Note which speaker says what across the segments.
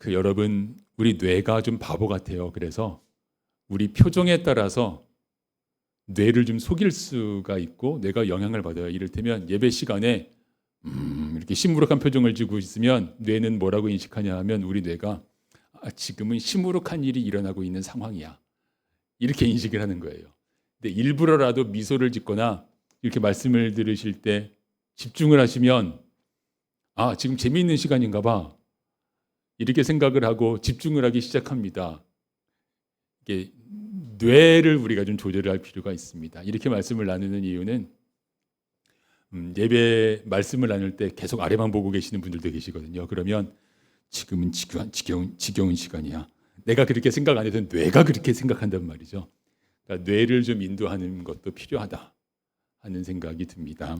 Speaker 1: 여러분, 우리 뇌가 좀 바보 같아요. 그래서 우리 표정에 따라서 뇌를 좀 속일 수가 있고 뇌가 영향을 받아요. 이를테면 예배 시간에 이렇게 시무룩한 표정을 지고 있으면 뇌는 뭐라고 인식하냐 하면 우리 뇌가 지금은 시무룩한 일이 일어나고 있는 상황이야. 이렇게 인식을 하는 거예요. 근데 일부러라도 미소를 짓거나 이렇게 말씀을 들으실 때 집중을 하시면 지금 재미있는 시간인가 봐. 이렇게 생각을 하고 집중을 하기 시작합니다. 이게 뇌를 우리가 좀 조절을 할 필요가 있습니다. 이렇게 말씀을 나누는 이유는 예배 말씀을 나눌 때 계속 아래만 보고 계시는 분들도 계시거든요. 그러면 지금은 지겨운 시간이야. 내가 그렇게 생각 안 해도 뇌가 그렇게 생각한단 말이죠. 그러니까 뇌를 좀 인도하는 것도 필요하다 하는 생각이 듭니다.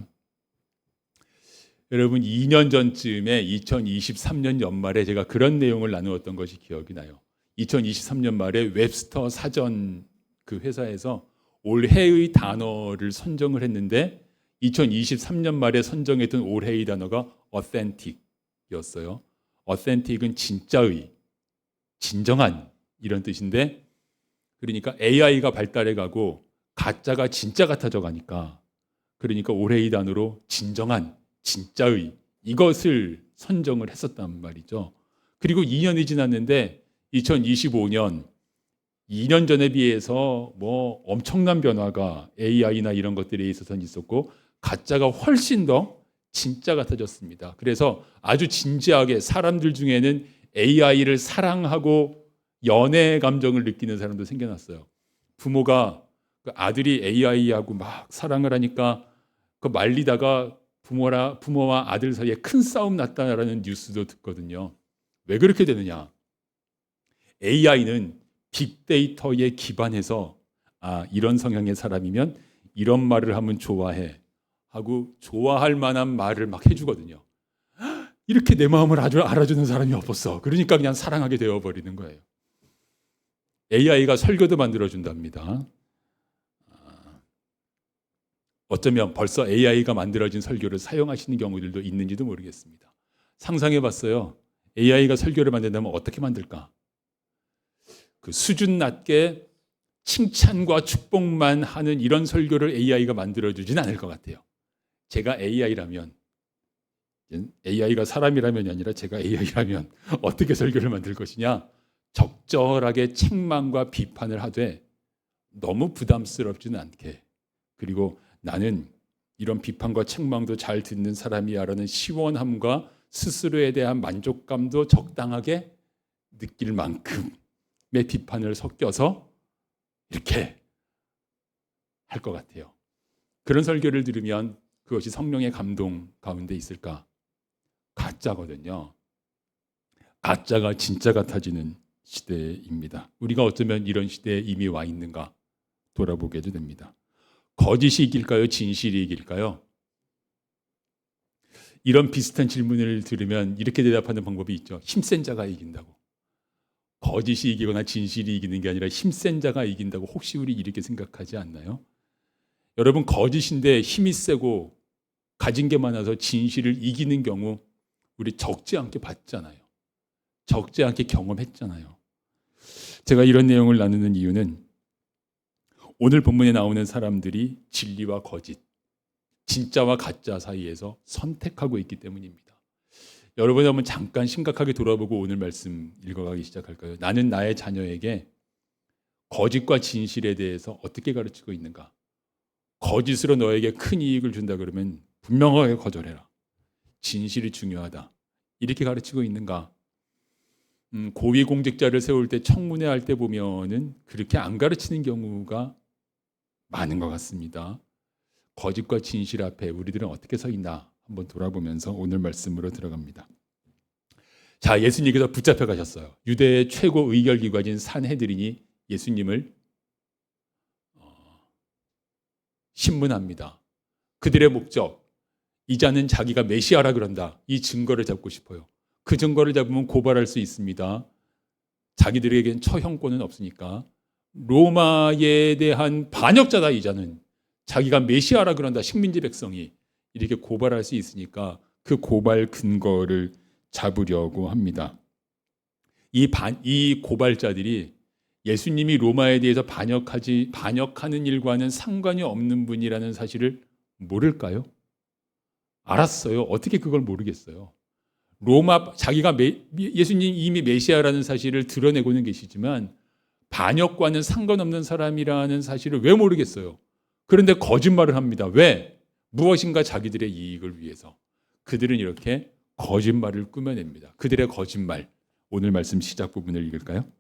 Speaker 1: 여러분 2년 전쯤에 2023년 연말에 제가 그런 내용을 나누었던 것이 기억이 나요. 2023년 말에 웹스터 사전 그 회사에서 올해의 단어를 선정을 했는데 2023년 말에 선정했던 올해의 단어가 authentic이었어요. authentic은 진짜의, 진정한 이런 뜻인데 그러니까 AI가 발달해 가고 가짜가 진짜 같아져 가니까 그러니까 올해의 단어로 진정한, 진짜의 이것을 선정을 했었단 말이죠. 그리고 2년이 지났는데 2025년 2년 전에 비해서 뭐 엄청난 변화가 AI나 이런 것들에 있어서는 있었고 가짜가 훨씬 더 진짜 같아졌습니다. 그래서 아주 진지하게 사람들 중에는 AI를 사랑하고 연애 감정을 느끼는 사람도 생겨났어요. 부모가 그 아들이 AI하고 막 사랑을 하니까 그 말리다가 부모와 아들 사이에 큰 싸움 났다라는 뉴스도 듣거든요. 왜 그렇게 되느냐? AI는 빅데이터에 기반해서 이런 성향의 사람이면 이런 말을 하면 좋아해 하고 좋아할 만한 말을 막 해주거든요. 이렇게 내 마음을 아주 알아주는 사람이 없었어. 그러니까 그냥 사랑하게 되어버리는 거예요. AI가 설교도 만들어준답니다. 어쩌면 벌써 AI가 만들어진 설교를 사용하시는 경우들도 있는지도 모르겠습니다. 상상해봤어요. AI가 설교를 만든다면 어떻게 만들까? 그 수준 낮게 칭찬과 축복만 하는 이런 설교를 AI가 만들어주진 않을 것 같아요. 제가 AI라면, AI가 사람이라면이 아니라 제가 AI라면 어떻게 설교를 만들 것이냐? 적절하게 책망과 비판을 하되 너무 부담스럽지는 않게, 그리고 나는 이런 비판과 책망도 잘 듣는 사람이야라는 시원함과 스스로에 대한 만족감도 적당하게 느낄 만큼의 비판을 섞여서 이렇게 할 것 같아요. 그런 설교를 들으면 그것이 성령의 감동 가운데 있을까? 가짜거든요. 가짜가 진짜 같아지는 시대입니다. 우리가 어쩌면 이런 시대에 이미 와 있는가 돌아보게 됩니다. 거짓이 이길까요? 진실이 이길까요? 이런 비슷한 질문을 들으면 이렇게 대답하는 방법이 있죠. 힘센 자가 이긴다고. 거짓이 이기거나 진실이 이기는 게 아니라 힘센 자가 이긴다고 혹시 우리 이렇게 생각하지 않나요? 여러분 거짓인데 힘이 세고 가진 게 많아서 진실을 이기는 경우 우리 적지 않게 봤잖아요. 적지 않게 경험했잖아요. 제가 이런 내용을 나누는 이유는 오늘 본문에 나오는 사람들이 진리와 거짓, 진짜와 가짜 사이에서 선택하고 있기 때문입니다. 여러분이 한번 잠깐 심각하게 돌아보고 오늘 말씀 읽어가기 시작할까요? 나는 나의 자녀에게 거짓과 진실에 대해서 어떻게 가르치고 있는가? 거짓으로 너에게 큰 이익을 준다 그러면 분명하게 거절해라. 진실이 중요하다. 이렇게 가르치고 있는가? 고위공직자를 세울 때 청문회 할 때 보면은 그렇게 안 가르치는 경우가 많은 것 같습니다. 거짓과 진실 앞에 우리들은 어떻게 서 있나 한번 돌아보면서 오늘 말씀으로 들어갑니다. 자, 예수님께서 붙잡혀 가셨어요. 유대의 최고 의결기관인 산헤드린이 예수님을 신문합니다. 그들의 목적, 이 자는 자기가 메시아라 그런다. 이 증거를 잡고 싶어요. 그 증거를 잡으면 고발할 수 있습니다. 자기들에겐 처형권은 없으니까. 로마에 대한 반역자다 이 자는. 자기가 메시아라 그런다. 식민지 백성이. 이렇게 고발할 수 있으니까 그 고발 근거를 잡으려고 합니다. 이 고발자들이 예수님이 로마에 대해서 반역하는 일과는 상관이 없는 분이라는 사실을 모를까요? 알았어요. 어떻게 그걸 모르겠어요? 자기가 예수님 이미 메시아라는 사실을 드러내고는 계시지만 반역과는 상관없는 사람이라는 사실을 왜 모르겠어요? 그런데 거짓말을 합니다. 왜? 무엇인가 자기들의 이익을 위해서. 그들은 이렇게 거짓말을 꾸며냅니다. 그들의 거짓말. 오늘 말씀 시작 부분을 읽을까요?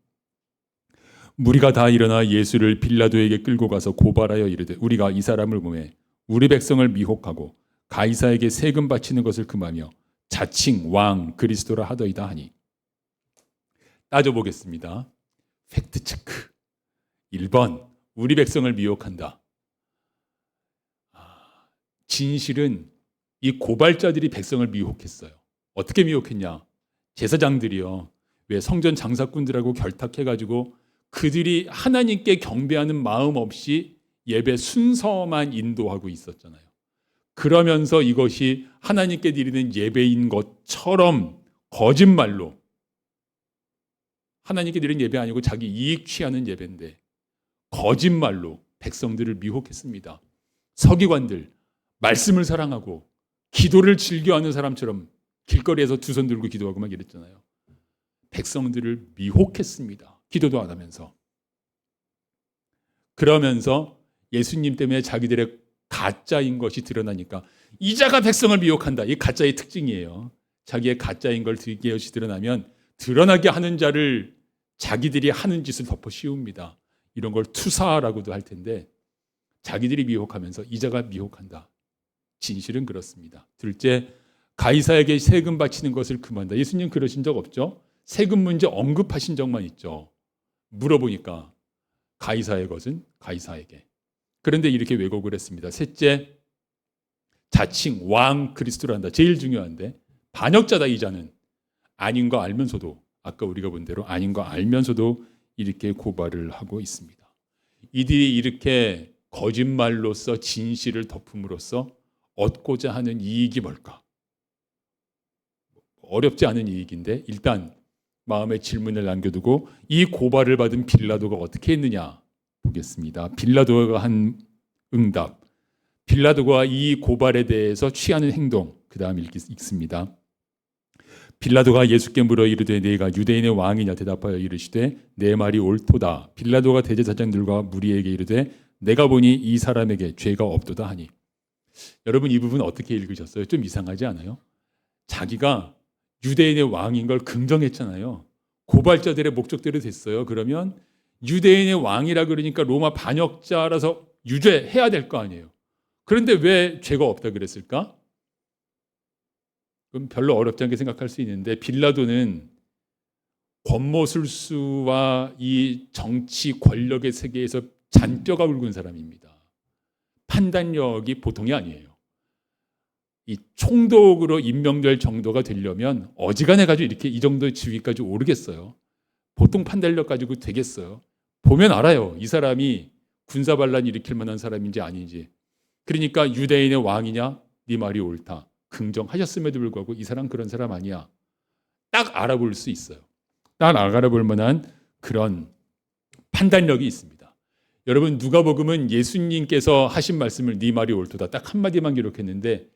Speaker 1: 무리가 다 일어나 예수를 빌라도에게 끌고 가서 고발하여 이르되 우리가 이 사람을 보매 우리 백성을 미혹하고 가이사에게 세금 바치는 것을 금하며 자칭 왕 그리스도라 하더이다 하니. 따져보겠습니다. 팩트체크. 1번 우리 백성을 미혹한다. 진실은 이 고발자들이 백성을 미혹했어요. 어떻게 미혹했냐? 제사장들이요. 왜 성전 장사꾼들하고 결탁해가지고 그들이 하나님께 경배하는 마음 없이 예배 순서만 인도하고 있었잖아요. 그러면서 이것이 하나님께 드리는 예배인 것처럼 거짓말로, 하나님께 드리는 예배 아니고 자기 이익 취하는 예배인데 거짓말로 백성들을 미혹했습니다. 서기관들, 말씀을 사랑하고 기도를 즐겨하는 사람처럼 길거리에서 두 손 들고 기도하고 막 이랬잖아요. 백성들을 미혹했습니다. 기도도 안 하면서. 그러면서 예수님 때문에 자기들의 가짜인 것이 드러나니까 이자가 백성을 미혹한다. 이 가짜의 특징이에요. 자기의 가짜인 걸 것이 드러나면 드러나게 하는 자를 자기들이 하는 짓을 덮어 씌웁니다. 이런 걸 투사라고도 할 텐데 자기들이 미혹하면서 이자가 미혹한다. 진실은 그렇습니다. 둘째, 가이사에게 세금 바치는 것을 금한다. 예수님 그러신 적 없죠? 세금 문제 언급하신 적만 있죠. 물어보니까 가이사의 것은 가이사에게. 그런데 이렇게 왜곡을 했습니다. 셋째, 자칭 왕 그리스도란다. 제일 중요한데 반역자다 이자는. 아닌 거 알면서도 아까 우리가 본 대로 아닌 거 알면서도 이렇게 고발을 하고 있습니다. 이들이 이렇게 거짓말로써 진실을 덮음으로써 얻고자 하는 이익이 뭘까? 어렵지 않은 이익인데 일단 마음에 질문을 남겨두고 이 고발을 받은 빌라도가 어떻게 했느냐 보겠습니다. 빌라도가 한 응답, 빌라도가 이 고발에 대해서 취하는 행동, 그 다음 읽습니다. 빌라도가 예수께 물어 이르되 네가 유대인의 왕이냐 대답하여 이르시되 내 말이 옳도다. 빌라도가 대제사장들과 무리에게 이르되 내가 보니 이 사람에게 죄가 없도다 하니. 여러분 이 부분 어떻게 읽으셨어요? 좀 이상하지 않아요? 자기가 유대인의 왕인 걸 긍정했잖아요. 고발자들의 목적대로 됐어요. 그러면 유대인의 왕이라 그러니까 로마 반역자라서 유죄해야 될 거 아니에요. 그런데 왜 죄가 없다 그랬을까? 그럼 별로 어렵지 않게 생각할 수 있는데 빌라도는 권모술수와 이 정치 권력의 세계에서 잔뼈가 굵은 사람입니다. 판단력이 보통이 아니에요. 이 총독으로 임명될 정도가 되려면 어지간해가지고 이렇게 이 정도의 지위까지 오르겠어요. 보통 판단력 가지고 되겠어요. 보면 알아요. 이 사람이 군사반란 일으킬 만한 사람인지 아닌지. 그러니까 유대인의 왕이냐? 네 말이 옳다. 긍정하셨음에도 불구하고 이 사람 그런 사람 아니야. 딱 알아볼 수 있어요. 딱 알아볼 만한 그런 판단력이 있습니다. 여러분 누가복음은 예수님께서 하신 말씀을 네 말이 옳도다 딱 한마디만 기록했는데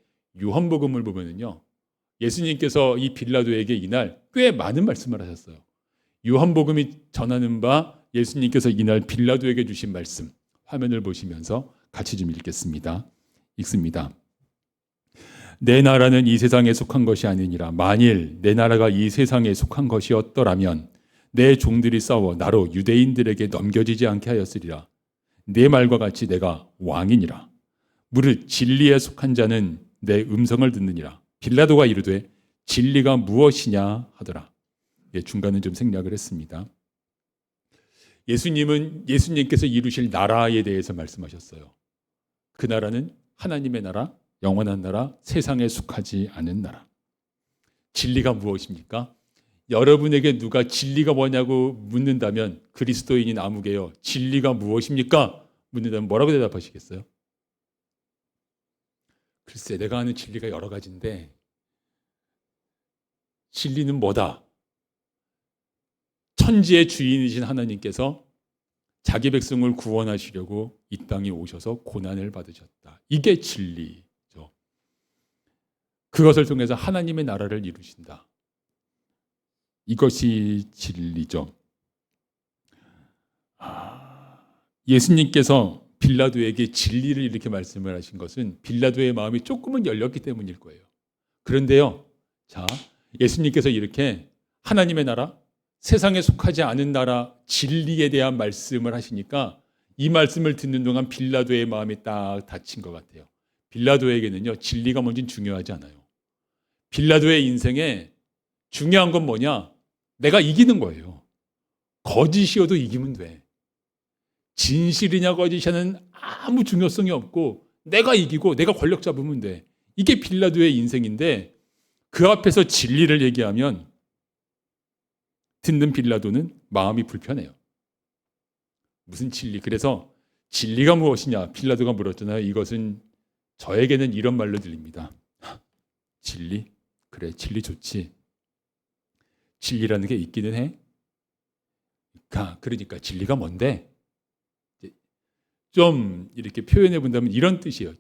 Speaker 1: 요한복음을 보면은요. 예수님께서 이 빌라도에게 이날 꽤 많은 말씀을 하셨어요. 요한복음이 전하는 바 예수님께서 이날 빌라도에게 주신 말씀 화면을 보시면서 같이 좀 읽겠습니다. 읽습니다. 내 나라는 이 세상에 속한 것이 아니니라. 만일 내 나라가 이 세상에 속한 것이었더라면 내 종들이 싸워 나로 유대인들에게 넘겨지지 않게 하였으리라. 내 말과 같이 내가 왕이니라. 무릇 진리에 속한 자는 내 음성을 듣느니라. 빌라도가 이르되 진리가 무엇이냐 하더라. 중간은 좀 생략을 했습니다. 예수님께서 이루실 나라에 대해서 말씀하셨어요. 그 나라는 하나님의 나라, 영원한 나라, 세상에 속하지 않은 나라. 진리가 무엇입니까? 여러분에게 누가 진리가 뭐냐고 묻는다면 그리스도인인 아무개요. 진리가 무엇입니까? 묻는다면 뭐라고 대답하시겠어요? 글쎄 내가 아는 진리가 여러 가지인데 진리는 뭐다? 천지의 주인이신 하나님께서 자기 백성을 구원하시려고 이 땅에 오셔서 고난을 받으셨다. 이게 진리죠. 그것을 통해서 하나님의 나라를 이루신다. 이것이 진리죠. 예수님께서 빌라도에게 진리를 이렇게 말씀을 하신 것은 빌라도의 마음이 조금은 열렸기 때문일 거예요. 그런데요, 자, 예수님께서 이렇게 하나님의 나라, 세상에 속하지 않은 나라, 진리에 대한 말씀을 하시니까 이 말씀을 듣는 동안 빌라도의 마음이 딱 닫힌 것 같아요. 빌라도에게는요, 진리가 뭔지 중요하지 않아요. 빌라도의 인생에 중요한 건 뭐냐? 내가 이기는 거예요. 거짓이어도 이기면 돼. 진실이냐 거짓이냐는 아무 중요성이 없고 내가 이기고 내가 권력 잡으면 돼. 이게 빌라도의 인생인데 그 앞에서 진리를 얘기하면 듣는 빌라도는 마음이 불편해요. 무슨 진리? 그래서 진리가 무엇이냐? 빌라도가 물었잖아요. 이것은 저에게는 이런 말로 들립니다. 진리? 그래, 진리 좋지. 진리라는 게 있기는 해. 그러니까 진리가 뭔데? 좀 이렇게 표현해 본다면 이런 뜻이에요.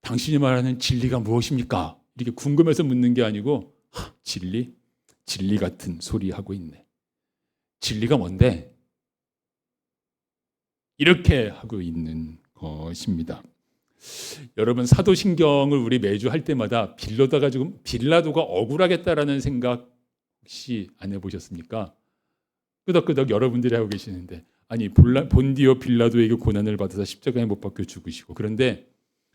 Speaker 1: 당신이 말하는 진리가 무엇입니까? 이렇게 궁금해서 묻는 게 아니고 진리? 진리 같은 소리 하고 있네. 진리가 뭔데? 이렇게 하고 있는 것입니다. 여러분 사도신경을 우리 매주 할 때마다 빌라도가 억울하겠다라는 생각 혹시 안 해보셨습니까? 끄덕끄덕 여러분들이 하고 계시는데 아니 본디오 빌라도에게 고난을 받아서 십자가에 못 박혀 죽으시고 그런데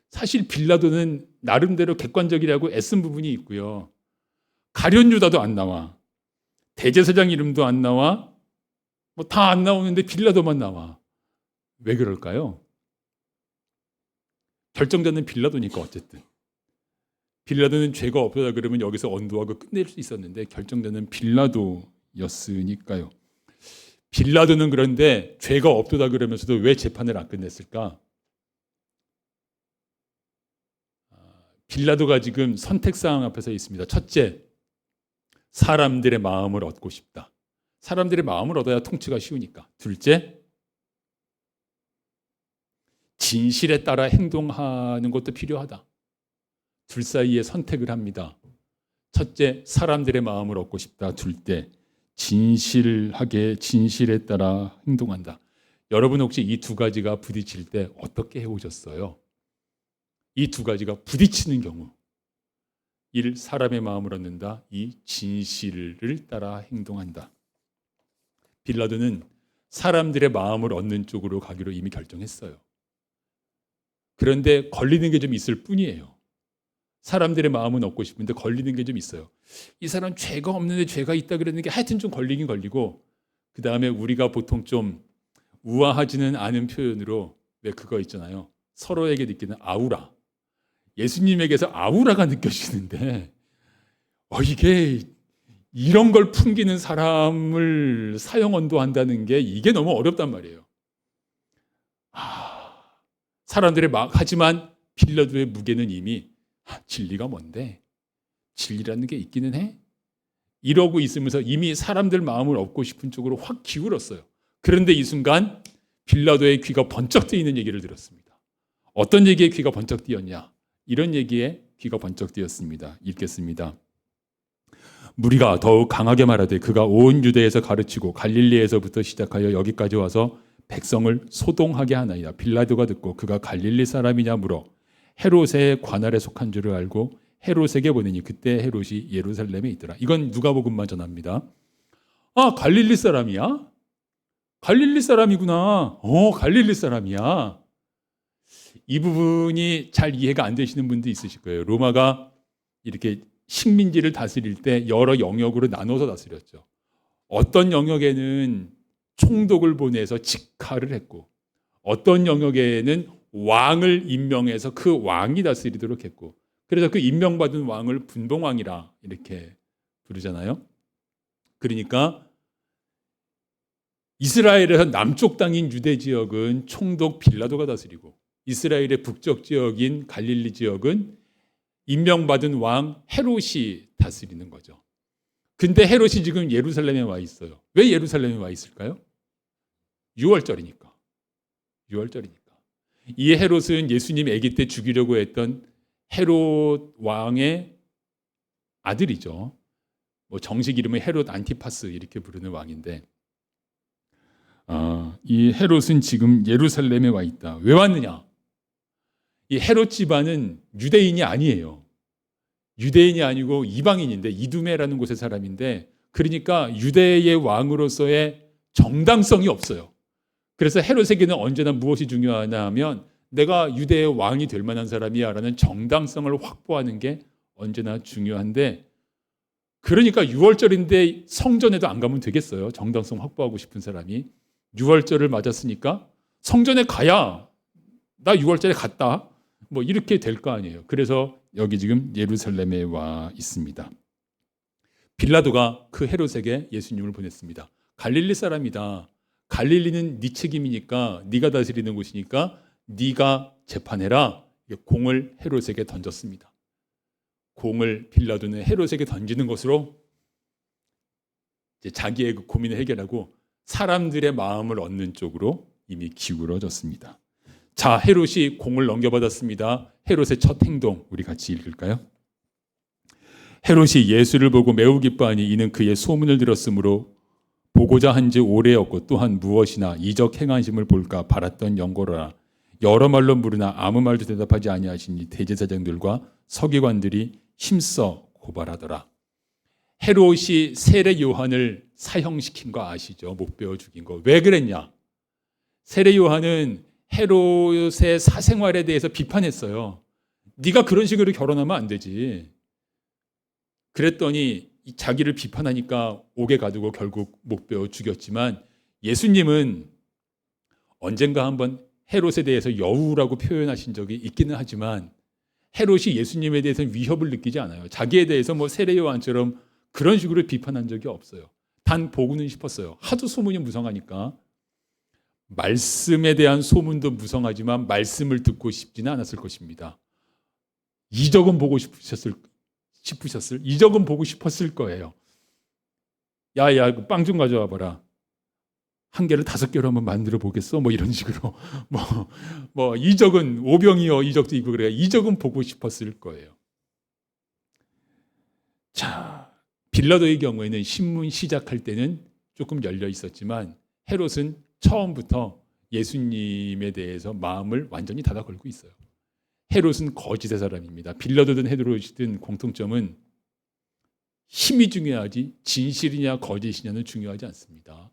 Speaker 1: 사실 빌라도는 나름대로 객관적이라고 애쓴 부분이 있고요. 가룟 유다도 안 나와. 대제사장 이름도 안 나와. 뭐 다 안 나오는데 빌라도만 나와. 왜 그럴까요? 결정자는 빌라도니까 어쨌든. 빌라도는 죄가 없다 그러면 여기서 언도하고 끝낼 수 있었는데 결정자는 빌라도였으니까요. 빌라도는 그런데 죄가 없다 그러면서도 왜 재판을 안 끝냈을까? 빌라도가 지금 선택사항 앞에 서 있습니다. 첫째, 사람들의 마음을 얻고 싶다. 사람들의 마음을 얻어야 통치가 쉬우니까. 둘째, 진실에 따라 행동하는 것도 필요하다. 둘 사이에 선택을 합니다. 첫째, 사람들의 마음을 얻고 싶다. 둘째, 진실에 따라 행동한다. 여러분 혹시 이 두 가지가 부딪힐 때 어떻게 해오셨어요? 이 두 가지가 부딪히는 경우 1. 사람의 마음을 얻는다. 2. 진실을 따라 행동한다. 빌라도는 사람들의 마음을 얻는 쪽으로 가기로 이미 결정했어요. 그런데 걸리는 게 좀 있을 뿐이에요. 사람들의 마음은 얻고 싶은데 걸리는 게 좀 있어요. 이 사람 죄가 없는데 죄가 있다 그러는 게 하여튼 좀 걸리긴 걸리고 그 다음에 우리가 보통 좀 우아하지는 않은 표현으로 왜 그거 있잖아요. 서로에게 느끼는 아우라. 예수님에게서 아우라가 느껴지는데 이게 이런 걸 풍기는 사람을 사형 언도한다는 게 이게 너무 어렵단 말이에요. 사람들의 하지만 빌라도의 무게는 이미 진리가 뭔데? 진리라는 게 있기는 해? 이러고 있으면서 이미 사람들 마음을 얻고 싶은 쪽으로 확 기울었어요. 그런데 이 순간 빌라도의 귀가 번쩍 뜨이는 얘기를 들었습니다. 어떤 얘기에 귀가 번쩍 뜨였냐? 이런 얘기에 귀가 번쩍 뜨였습니다. 읽겠습니다. 무리가 더욱 강하게 말하되 그가 온 유대에서 가르치고 갈릴리에서부터 시작하여 여기까지 와서 백성을 소동하게 하나이다. 빌라도가 듣고 그가 갈릴리 사람이냐 물어 헤롯의 관할에 속한 줄을 알고 헤롯에게 보내니 그때 헤롯이 예루살렘에 있더라. 이건 누가복음만 전합니다. 갈릴리 사람이야? 갈릴리 사람이구나. 갈릴리 사람이야. 이 부분이 잘 이해가 안 되시는 분도 있으실 거예요. 로마가 이렇게 식민지를 다스릴 때 여러 영역으로 나눠서 다스렸죠. 어떤 영역에는 총독을 보내서 직할을 했고 어떤 영역에는 왕을 임명해서 그 왕이 다스리도록 했고 그래서 그 임명받은 왕을 분봉왕이라 이렇게 부르잖아요. 그러니까 이스라엘에서 남쪽 땅인 유대 지역은 총독 빌라도가 다스리고 이스라엘의 북쪽 지역인 갈릴리 지역은 임명받은 왕 헤롯이 다스리는 거죠. 근데 헤롯이 지금 예루살렘에 와 있어요. 왜 예루살렘에 와 있을까요? 6월절이니까. 6월절이니까. 이 헤롯은 예수님 아기 때 죽이려고 했던 헤롯 왕의 아들이죠. 뭐 정식 이름은 헤롯 안티파스 이렇게 부르는 왕인데, 이 헤롯은 지금 예루살렘에 와 있다. 왜 왔느냐? 이 헤롯 집안은 유대인이 아니에요. 유대인이 아니고 이방인인데, 이두메라는 곳의 사람인데, 그러니까 유대의 왕으로서의 정당성이 없어요. 그래서 헤롯에게는 언제나 무엇이 중요하냐 하면 내가 유대의 왕이 될 만한 사람이야 라는 정당성을 확보하는 게 언제나 중요한데, 그러니까 6월절인데 성전에도 안 가면 되겠어요. 정당성 확보하고 싶은 사람이. 6월절을 맞았으니까 성전에 가야 나 6월절에 갔다. 뭐 이렇게 될 거 아니에요. 그래서 여기 지금 예루살렘에 와 있습니다. 빌라도가 그 헤롯에게 예수님을 보냈습니다. 갈릴리 사람이다. 갈릴리는 네 책임이니까, 네가 다스리는 곳이니까 네가 재판해라. 공을 헤롯에게 던졌습니다. 공을 빌라도는 헤롯에게 던지는 것으로 이제 자기의 그 고민을 해결하고 사람들의 마음을 얻는 쪽으로 이미 기울어졌습니다. 자, 헤롯이 공을 넘겨받았습니다. 헤롯의 첫 행동 우리 같이 읽을까요? 헤롯이 예수를 보고 매우 기뻐하니 이는 그의 소문을 들었으므로 보고자 한지 오래였고 또한 무엇이나 이적 행하심을 볼까 바랐던 영고로라. 여러 말로 물으나 아무 말도 대답하지 아니하시니 대제사장들과 서기관들이 힘써 고발하더라. 헤롯이 세례 요한을 사형시킨 거 아시죠? 못 배워 죽인 거. 왜 그랬냐? 세례 요한은 헤롯의 사생활에 대해서 비판했어요. 네가 그런 식으로 결혼하면 안 되지. 그랬더니 자기를 비판하니까 옥에 가두고 결국 못 배워 죽였지만, 예수님은 언젠가 한번 헤롯에 대해서 여우라고 표현하신 적이 있기는 하지만 헤롯이 예수님에 대해서는 위협을 느끼지 않아요. 자기에 대해서 뭐 세례 요한처럼 그런 식으로 비판한 적이 없어요. 단 보고는 싶었어요. 하도 소문이 무성하니까. 말씀에 대한 소문도 무성하지만 말씀을 듣고 싶지는 않았을 것입니다. 이적은 보고 싶으셨을 이적은 보고 싶었을 거예요. 야야, 빵 좀 가져와 봐라. 한 개를 5개로 한번 만들어 보겠어? 뭐 이런 식으로. 뭐 이적은 오병이어 이적도 있고 그래요. 이적은 보고 싶었을 거예요. 자, 빌라도의 경우에는 신문 시작할 때는 조금 열려 있었지만 헤롯은 처음부터 예수님에 대해서 마음을 완전히 닫아 걸고 있어요. 헤롯은 거짓의 사람입니다. 빌라도든 헤롯이든 공통점은 힘이 중요하지 진실이냐 거짓이냐는 중요하지 않습니다.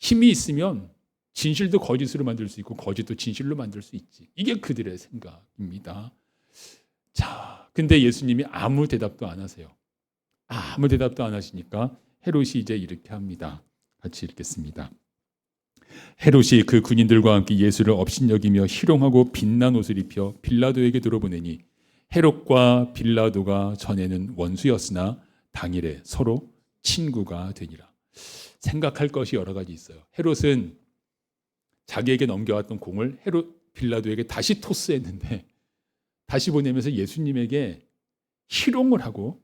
Speaker 1: 힘이 있으면 진실도 거짓으로 만들 수 있고 거짓도 진실로 만들 수 있지. 이게 그들의 생각입니다. 자, 근데 예수님이 아무 대답도 안 하세요. 아무 대답도 안 하시니까 헤롯이 이제 이렇게 합니다. 같이 읽겠습니다. 헤롯이 그 군인들과 함께 예수를 업신여기며 희롱하고 빛난 옷을 입혀 빌라도에게 들어보내니 헤롯과 빌라도가 전에는 원수였으나 당일에 서로 친구가 되니라. 생각할 것이 여러 가지 있어요. 헤롯은 자기에게 넘겨왔던 공을 빌라도에게 다시 토스했는데, 다시 보내면서 예수님에게 희롱을 하고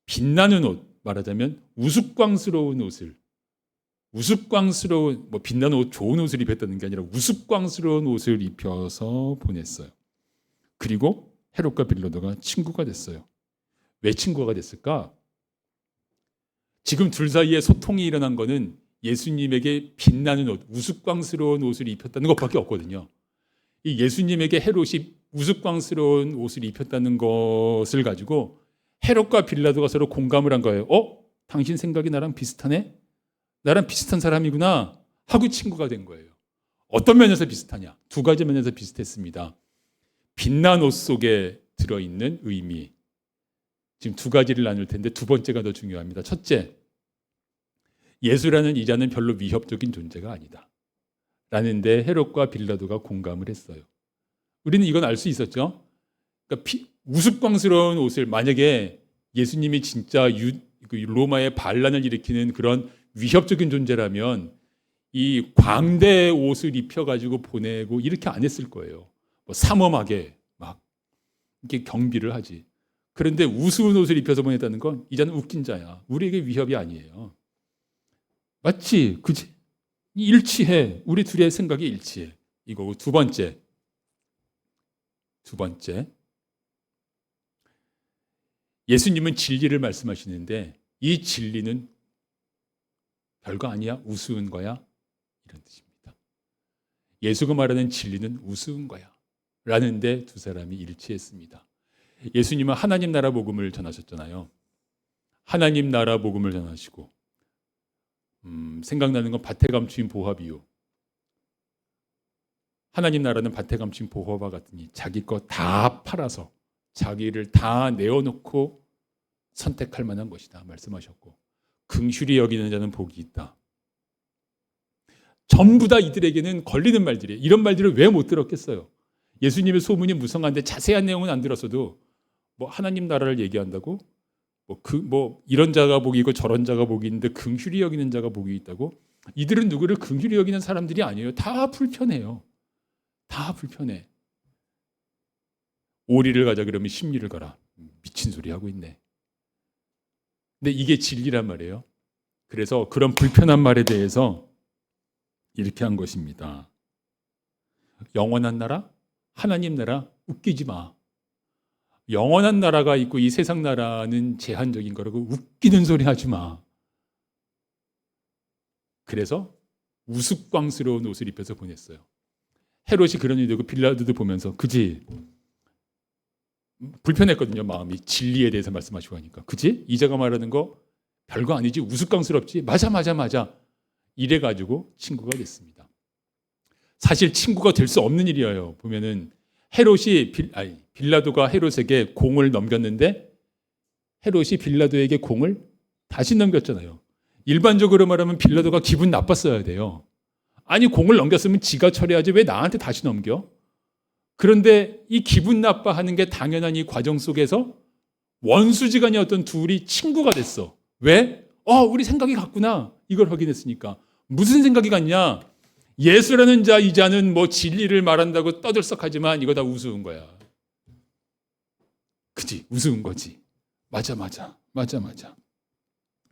Speaker 1: 빛나는 옷, 말하자면 우스꽝스러운 옷을, 뭐 빛나는 옷, 좋은 옷을 입혔다는 게 아니라 우스꽝스러운 옷을 입혀서 보냈어요. 그리고 헤롯과 빌라도가 친구가 됐어요. 왜 친구가 됐을까? 지금 둘 사이에 소통이 일어난 거는 예수님에게 빛나는 옷, 우스꽝스러운 옷을 입혔다는 것밖에 없거든요. 이 예수님에게 헤롯이 우스꽝스러운 옷을 입혔다는 것을 가지고 헤롯과 빌라도가 서로 공감을 한 거예요. 당신 생각이 나랑 비슷하네? 나랑 비슷한 사람이구나 하고 친구가 된 거예요. 어떤 면에서 비슷하냐? 2가지 면에서 비슷했습니다. 빛난 옷 속에 들어있는 의미. 지금 2가지를 나눌 텐데 2번째가 더 중요합니다. 첫째, 예수라는 이자는 별로 위협적인 존재가 아니다 라는데 헤롯과 빌라도가 공감을 했어요. 우리는 이건 알 수 있었죠. 그러니까 우스꽝스러운 옷을, 만약에 예수님이 진짜 로마의 반란을 일으키는 그런 위협적인 존재라면 이 광대 옷을 입혀가지고 보내고 이렇게 안 했을 거예요. 뭐 삼엄하게 막 이렇게 경비를 하지. 그런데 우스운 옷을 입혀서 보냈다는 건 이 자는 웃긴 자야. 우리에게 위협이 아니에요. 맞지? 그지? 일치해. 우리 둘의 생각이 일치해. 이거고 두 번째. 예수님은 진리를 말씀하시는데 이 진리는 별거 아니야? 우스운 거야? 이런 뜻입니다. 예수가 말하는 진리는 우스운 거야. 라는데 두 사람이 일치했습니다. 예수님은 하나님 나라 복음을 전하셨잖아요. 하나님 나라 복음을 전하시고 생각나는 건 밭에 감추인 보화 비유. 하나님 나라는 밭에 감춘 보화와 같으니 자기 것 다 팔아서 자기를 다 내어놓고 선택할 만한 것이다 말씀하셨고, 긍휼히 여기는 자는 복이 있다. 전부 다 이들에게는 걸리는 말들이에요. 이런 말들을 왜 못 들었겠어요? 예수님의 소문이 무성한데 자세한 내용은 안 들었어도 뭐 하나님 나라를 얘기한다고 뭐 이런 자가 복이 있고 저런 자가 복이 있는데 긍휼히 여기는 자가 복이 있다고? 이들은 누구를 긍휼히 여기는 사람들이 아니에요. 다 불편해요. 다 불편해. 오리를 가자 그러면 십리를 가라. 미친 소리 하고 있네. 근데 이게 진리란 말이에요. 그래서 그런 불편한 말에 대해서 이렇게 한 것입니다. 영원한 나라? 하나님 나라? 웃기지 마. 영원한 나라가 있고 이 세상 나라는 제한적인 거라고 웃기는 소리 하지 마. 그래서 우스꽝스러운 옷을 입혀서 보냈어요. 헤롯이 그런 일이 되고 빌라도도 보면서 그지? 불편했거든요. 마음이. 진리에 대해서 말씀하시고 하니까. 그지? 이자가 말하는 거 별거 아니지? 우스꽝스럽지? 맞아. 이래가지고 친구가 됐습니다. 사실 친구가 될 수 없는 일이에요. 보면은 빌라도가 헤롯에게 공을 넘겼는데 헤롯이 빌라도에게 공을 다시 넘겼잖아요. 일반적으로 말하면 빌라도가 기분 나빴어야 돼요. 아니 공을 넘겼으면 지가 처리하지 왜 나한테 다시 넘겨? 그런데 이 기분 나빠하는 게 당연한 이 과정 속에서 원수지간이었던 둘이 친구가 됐어. 왜? 우리 생각이 같구나. 이걸 확인했으니까. 무슨 생각이 같냐? 예수라는 자, 이 자는 뭐 진리를 말한다고 떠들썩하지만 이거 다 우스운 거야. 그지? 우스운 거지. 맞아.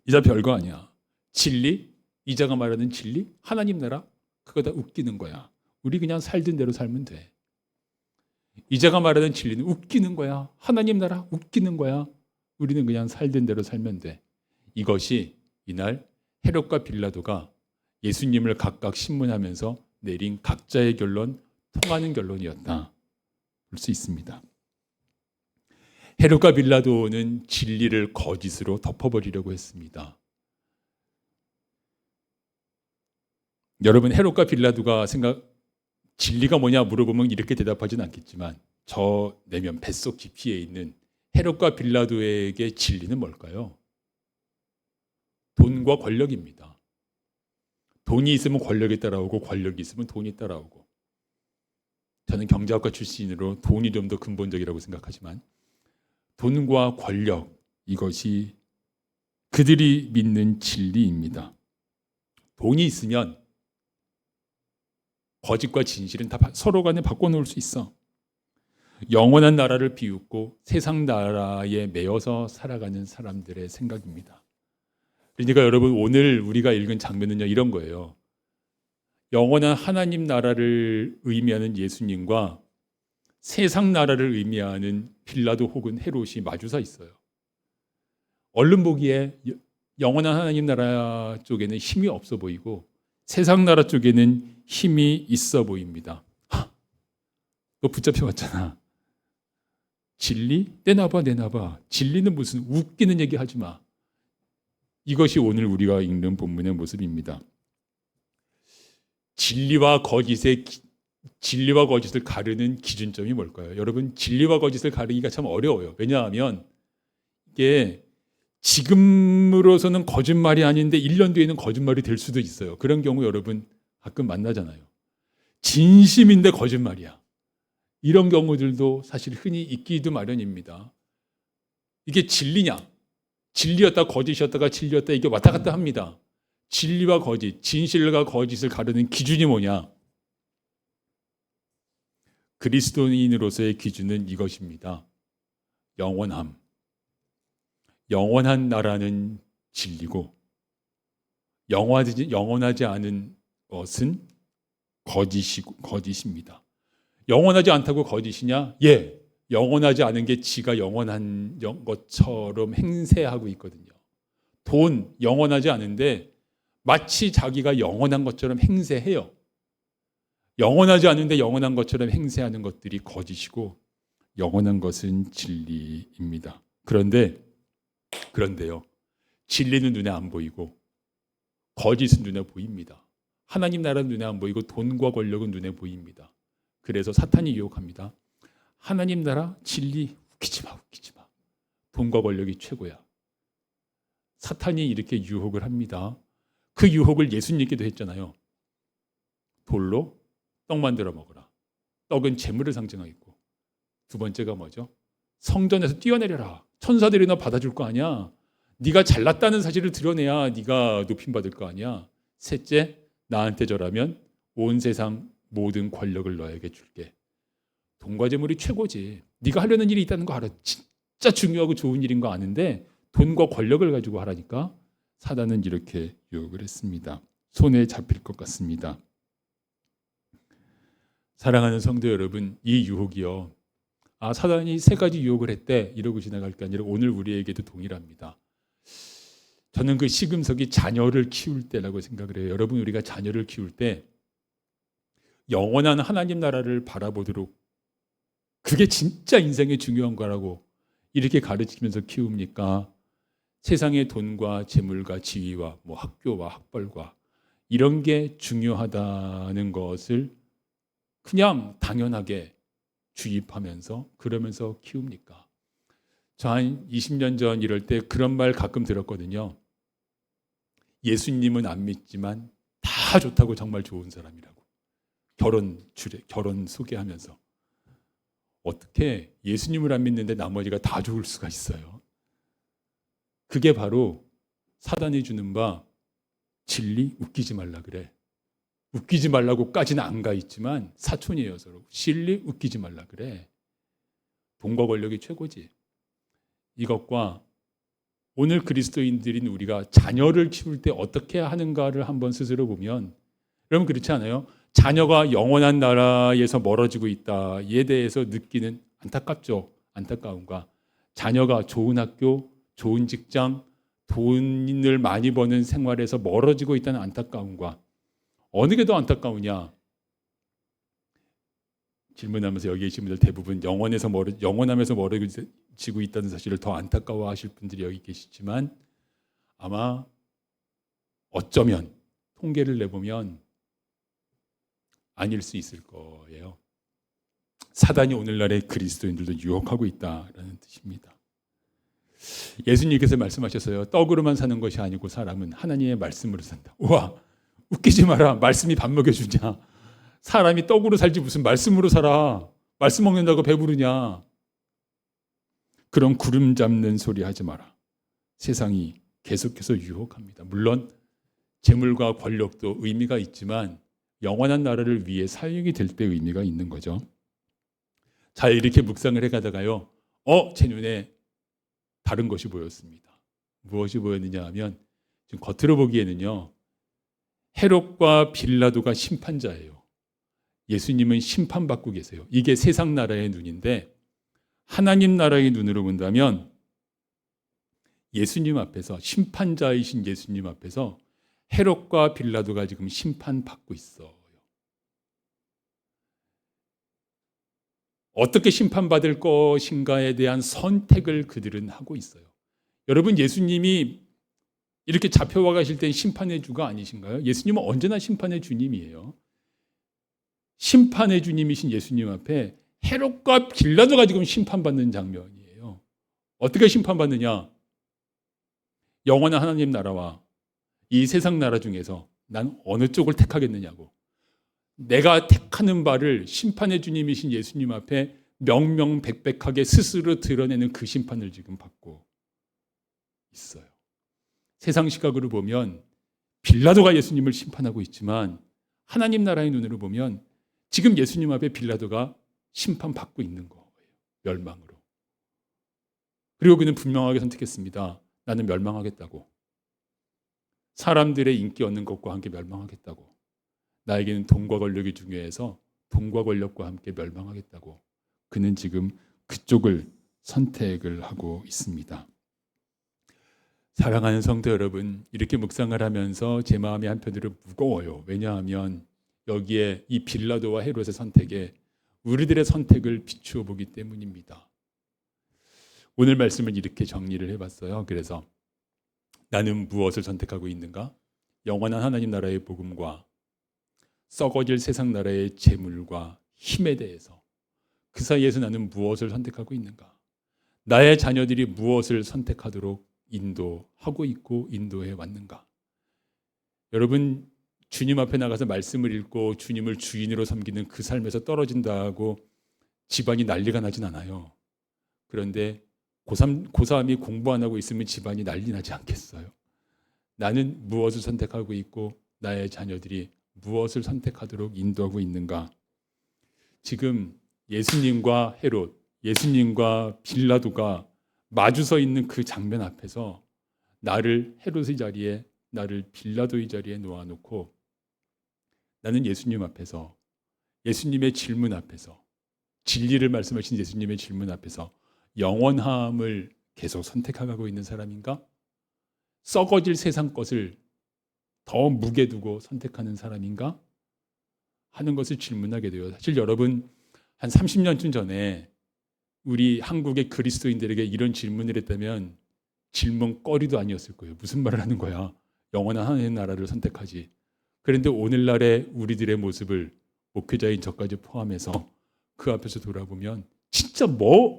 Speaker 1: 이 자 별거 아니야. 진리? 이 자가 말하는 진리? 하나님 나라? 그거 다 웃기는 거야. 우리 그냥 살던 대로 살면 돼. 이 자가 말하는 진리는 웃기는 거야. 하나님 나라? 웃기는 거야. 우리는 그냥 살던 대로 살면 돼. 이것이 이날 헤롯과 빌라도가 예수님을 각각 신문하면서 내린 각자의 결론, 통하는 결론이었다. 볼 수 있습니다. 헤롯과 빌라도는 진리를 거짓으로 덮어버리려고 했습니다. 여러분 헤롯과 빌라도가 진리가 뭐냐 물어보면 이렇게 대답하지는 않겠지만 저 내면 뱃속 깊이에 있는 헤롯과 빌라도에게 진리는 뭘까요? 돈과 권력입니다. 돈이 있으면 권력이 따라오고 권력이 있으면 돈이 따라오고, 저는 경제학과 출신으로 돈이 좀 더 근본적이라고 생각하지만 돈과 권력, 이것이 그들이 믿는 진리입니다. 돈이 있으면 거짓과 진실은 다 서로 간에 바꿔놓을 수 있어. 영원한 나라를 비웃고 세상 나라에 매여서 살아가는 사람들의 생각입니다. 그러니까 여러분 오늘 우리가 읽은 장면은요 이런 거예요. 영원한 하나님 나라를 의미하는 예수님과 세상 나라를 의미하는 빌라도 혹은 헤롯이 마주서 있어요. 얼른 보기에 영원한 하나님 나라 쪽에는 힘이 없어 보이고 세상 나라 쪽에는 힘이 있어 보입니다. 너 붙잡혀왔잖아. 진리? 내놔봐. 진리는 무슨 웃기는 얘기 하지 마. 이것이 오늘 우리가 읽는 본문의 모습입니다. 진리와 거짓을 가르는 기준점이 뭘까요? 여러분 진리와 거짓을 가르기가 참 어려워요. 왜냐하면 이게 지금으로서는 거짓말이 아닌데 1년 뒤에는 거짓말이 될 수도 있어요. 그런 경우 여러분 가끔 만나잖아요. 진심인데 거짓말이야. 이런 경우들도 사실 흔히 있기도 마련입니다. 이게 진리냐? 진리였다 거짓이었다가 진리였다 이게 왔다 갔다 합니다. 진리와 거짓, 진실과 거짓을 가르는 기준이 뭐냐? 그리스도인으로서의 기준은 이것입니다. 영원함, 영원한 나라는 진리고 영원하지 않은 것은 거짓입니다. 영원하지 않다고 거짓이냐? 예, 영원하지 않은 게 지가 영원한 것처럼 행세하고 있거든요. 돈 영원하지 않은데 마치 자기가 영원한 것처럼 행세해요. 영원하지 않은데 영원한 것처럼 행세하는 것들이 거짓이고 영원한 것은 진리입니다. 그런데요. 진리는 눈에 안 보이고 거짓은 눈에 보입니다. 하나님 나라는 눈에 안 보이고 돈과 권력은 눈에 보입니다. 그래서 사탄이 유혹합니다. 하나님 나라, 진리, 웃기지 마. 돈과 권력이 최고야. 사탄이 이렇게 유혹을 합니다. 그 유혹을 예수님께도 했잖아요. 돌로 떡 만들어 먹어라. 떡은 재물을 상징하고 두 번째가 뭐죠? 성전에서 뛰어내려라. 천사들이 너 받아줄 거 아니야. 네가 잘났다는 사실을 드러내야 네가 높임받을 거 아니야. 셋째, 나한테 절하면 온 세상 모든 권력을 너에게 줄게. 돈과 재물이 최고지. 네가 하려는 일이 있다는 거 알아. 진짜 중요하고 좋은 일인 거 아는데 돈과 권력을 가지고 하라니까 사단은 이렇게 유혹을 했습니다. 손에 잡힐 것 같습니다. 사랑하는 성도 여러분, 이 유혹이요. 사단이 세 가지 유혹을 했대 이러고 지나갈 게 아니라 오늘 우리에게도 동일합니다. 저는 그 시금석이 자녀를 키울 때라고 생각을 해요. 여러분, 우리가 자녀를 키울 때 영원한 하나님 나라를 바라보도록 그게 진짜 인생에 중요한 거라고 이렇게 가르치면서 키웁니까? 세상의 돈과 재물과 지위와 학교와 학벌과 이런 게 중요하다는 것을 그냥 당연하게 주입하면서 그러면서 키웁니까? 저 한 20년 전 이럴 때 그런 말 가끔 들었거든요. 예수님은 안 믿지만 다 좋다고 정말 좋은 사람이라고. 결혼 소개하면서. 어떻게 예수님을 안 믿는데 나머지가 다 좋을 수가 있어요? 그게 바로 사단이 주는 바 진리 웃기지 말라 그래. 웃기지 말라고까지는 안 가 있지만 사촌이에요 서로. 진리 웃기지 말라 그래. 돈과 권력이 최고지. 이것과 오늘 그리스도인들인 우리가 자녀를 키울 때 어떻게 하는가를 한번 스스로 보면 여러분 그렇지 않아요? 자녀가 영원한 나라에서 멀어지고 있다에 대해서 느끼는 안타깝죠. 안타까움과 자녀가 좋은 학교, 좋은 직장, 돈을 많이 버는 생활에서 멀어지고 있다는 안타까움과 어느 게 더 안타까우냐? 질문하면서 여기 계신 분들 대부분 영원하면서 멀어지고 있다는 사실을 더 안타까워하실 분들이 여기 계시지만 아마 어쩌면 통계를 내보면 아닐 수 있을 거예요. 사단이 오늘날의 그리스도인들도 유혹하고 있다라는 뜻입니다. 예수님께서 말씀하셨어요. 떡으로만 사는 것이 아니고 사람은 하나님의 말씀으로 산다. 우와, 웃기지 마라. 말씀이 밥 먹여주냐. 사람이 떡으로 살지 무슨 말씀으로 살아. 말씀 먹는다고 배부르냐. 그런 구름 잡는 소리 하지 마라. 세상이 계속해서 유혹합니다. 물론 재물과 권력도 의미가 있지만 영원한 나라를 위해 사용이 될 때 의미가 있는 거죠. 자, 이렇게 묵상을 해가다가요. 제 눈에 다른 것이 보였습니다. 무엇이 보였느냐 하면 지금 겉으로 보기에는요. 헤롯과 빌라도가 심판자예요. 예수님은 심판받고 계세요. 이게 세상 나라의 눈인데 하나님 나라의 눈으로 본다면 예수님 앞에서 심판자이신 예수님 앞에서 헤롯과 빌라도가 지금 심판받고 있어요. 어떻게 심판받을 것인가에 대한 선택을 그들은 하고 있어요. 여러분, 예수님이 이렇게 잡혀와 가실 때 심판의 주가 아니신가요? 예수님은 언제나 심판의 주님이에요. 심판의 주님이신 예수님 앞에 헤롯과 빌라도가 지금 심판받는 장면이에요. 어떻게 심판받느냐? 영원한 하나님 나라와 이 세상 나라 중에서 난 어느 쪽을 택하겠느냐고. 내가 택하는 바를 심판의 주님이신 예수님 앞에 명명백백하게 스스로 드러내는 그 심판을 지금 받고 있어요. 세상 시각으로 보면 빌라도가 예수님을 심판하고 있지만 하나님 나라의 눈으로 보면 지금 예수님 앞에 빌라도가 심판받고 있는 거예요. 멸망으로. 그리고 그는 분명하게 선택했습니다. 나는 멸망하겠다고. 사람들의 인기 얻는 것과 함께 멸망하겠다고. 나에게는 돈과 권력이 중요해서 돈과 권력과 함께 멸망하겠다고. 그는 지금 그쪽을 선택을 하고 있습니다. 사랑하는 성도 여러분, 이렇게 묵상을 하면서 제 마음이 한편으로 무거워요. 왜냐하면 여기에 이 빌라도와 헤롯의 선택에 우리들의 선택을 비추어 보기 때문입니다. 오늘 말씀을 이렇게 정리를 해봤어요. 그래서 나는 무엇을 선택하고 있는가? 영원한 하나님 나라의 복음과 썩어질 세상 나라의 재물과 힘에 대해서 그 사이에서 나는 무엇을 선택하고 있는가? 나의 자녀들이 무엇을 선택하도록 인도하고 있고 인도해 왔는가? 여러분, 주님 앞에 나가서 말씀을 읽고 주님을 주인으로 섬기는 그 삶에서 떨어진다고 집안이 난리가 나진 않아요. 그런데 고3이 공부 안 하고 있으면 집안이 난리 나지 않겠어요? 나는 무엇을 선택하고 있고 나의 자녀들이 무엇을 선택하도록 인도하고 있는가? 지금 예수님과 헤롯, 예수님과 빌라도가 마주서 있는 그 장면 앞에서 나를 헤롯의 자리에, 나를 빌라도의 자리에 놓아놓고 나는 예수님 앞에서, 예수님의 질문 앞에서, 진리를 말씀하신 예수님의 질문 앞에서 영원함을 계속 선택하고 있는 사람인가? 썩어질 세상 것을 더 무게 두고 선택하는 사람인가? 하는 것을 질문하게 돼요. 사실 여러분, 한 30년쯤 전에 우리 한국의 그리스도인들에게 이런 질문을 했다면 질문거리도 아니었을 거예요. 무슨 말을 하는 거야? 영원한 하나님 나라를 선택하지. 그런데 오늘날의 우리들의 모습을 목회자인 저까지 포함해서 그 앞에서 돌아보면 진짜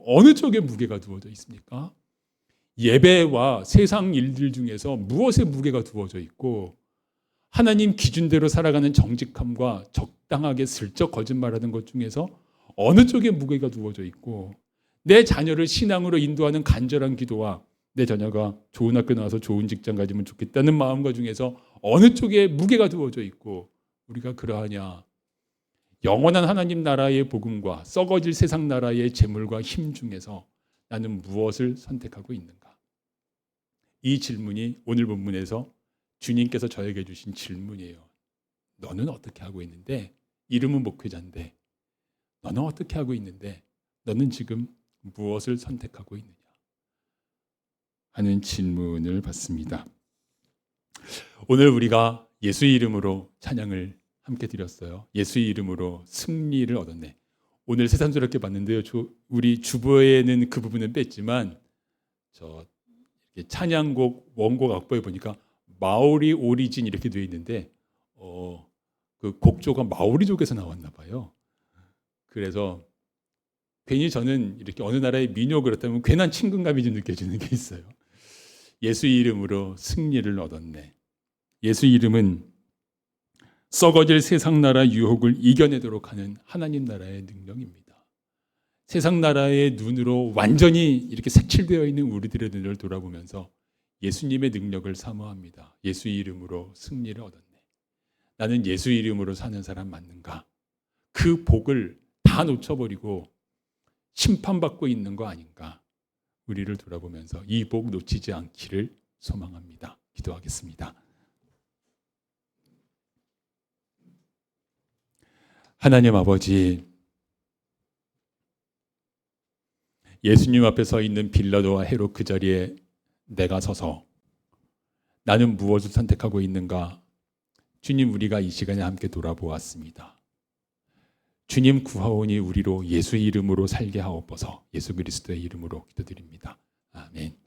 Speaker 1: 어느 쪽에 무게가 두어져 있습니까? 예배와 세상 일들 중에서 무엇에 무게가 두어져 있고 하나님 기준대로 살아가는 정직함과 적당하게 슬쩍 거짓말하는 것 중에서 어느 쪽에 무게가 두어져 있고 내 자녀를 신앙으로 인도하는 간절한 기도와 내 자녀가 좋은 학교 나와서 좋은 직장 가지면 좋겠다는 마음과 중에서 어느 쪽에 무게가 두어져 있고 우리가 그러하냐? 영원한 하나님 나라의 복음과 썩어질 세상 나라의 재물과 힘 중에서 나는 무엇을 선택하고 있는가? 이 질문이 오늘 본문에서 주님께서 저에게 주신 질문이에요. 너는 어떻게 하고 있는데? 이름은 목회자인데 너는 어떻게 하고 있는데? 너는 지금 무엇을 선택하고 있느냐? 하는 질문을 받습니다. 오늘 우리가 예수의 이름으로 찬양을 함께 드렸어요. 예수의 이름으로 승리를 얻었네. 오늘 새삼스럽게 봤는데요. 우리 주보에는 그 부분은 뺐지만 찬양곡 원곡 악보에 보니까 마오리 오리진 이렇게 되어 있는데 그 곡조가 마오리족에서 나왔나 봐요. 그래서 괜히 저는 이렇게 어느 나라의 민요 그렇다면 괜한 친근감이 좀 느껴지는 게 있어요. 예수 이름으로 승리를 얻었네. 예수 이름은 썩어질 세상 나라 유혹을 이겨내도록 하는 하나님 나라의 능력입니다. 세상 나라의 눈으로 완전히 이렇게 색칠되어 있는 우리들의 눈을 돌아보면서 예수님의 능력을 사모합니다. 예수 이름으로 승리를 얻었네. 나는 예수 이름으로 사는 사람 맞는가? 그 복을 다 놓쳐버리고 심판받고 있는 거 아닌가? 우리를 돌아보면서 이 복 놓치지 않기를 소망합니다. 기도하겠습니다. 하나님 아버지, 예수님 앞에 서 있는 빌라도와 헤롯 그 자리에 내가 서서 나는 무엇을 선택하고 있는가? 주님, 우리가 이 시간에 함께 돌아보았습니다. 주님 구하오니 우리로 예수 이름으로 살게 하옵소서. 예수 그리스도의 이름으로 기도드립니다. 아멘.